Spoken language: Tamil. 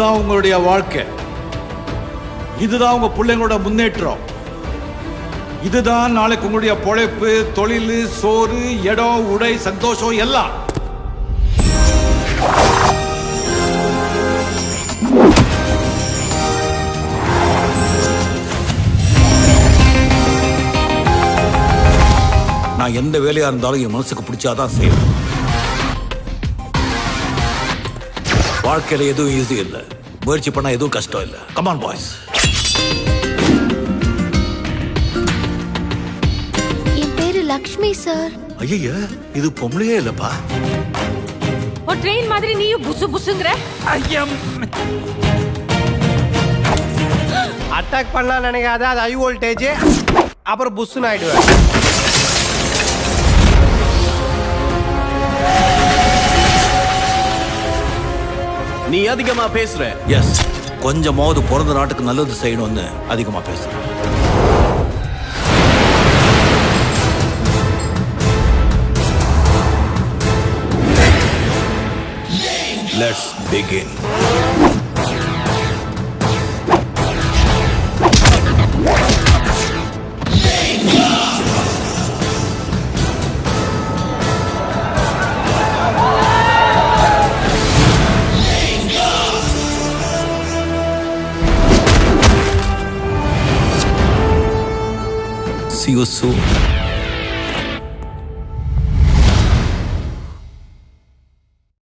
இதுதான் உங்களுடைய வாழ்க்கை, இதுதான் உங்க பிள்ளைங்களோட முன்னேற்றம், இதுதான் நாளைக்கு உங்களுடைய பொழைப்பு, தொழில், சோறு, இடம், உடை, சந்தோஷம் எல்லாம். நான் எந்த வேலையா இருந்தாலும் என் மனசுக்கு பிடிச்சாதான் செய்வேன். வாழ்க்கையில எதுவும் ஈஸி இல்லை, முயற்சி பண்ணா எதுவும் கஷ்டம் இல்லை. Come on boys. என் பேரு லக்ஷ்மி சார். ஐயா, இது பொம்பளையே இல்லப்பா. ஒரு ட்ரெயின் மாதிரி நீயும் புசு புசுங்கற. ஐயம், அட்டாக் பண்ணலாம் நினைக்காத, அது ஹை வோல்டேஜ், அப்புறம் புஷ்னு ஆயிடுவேன். நீ அதிகமா பேசுற. எஸ், கொஞ்சமாவது பிறந்த நாட்டுக்கு நல்லது செய்யணும்னு அதிகமா பேசுறேன். Let's begin. See you soon.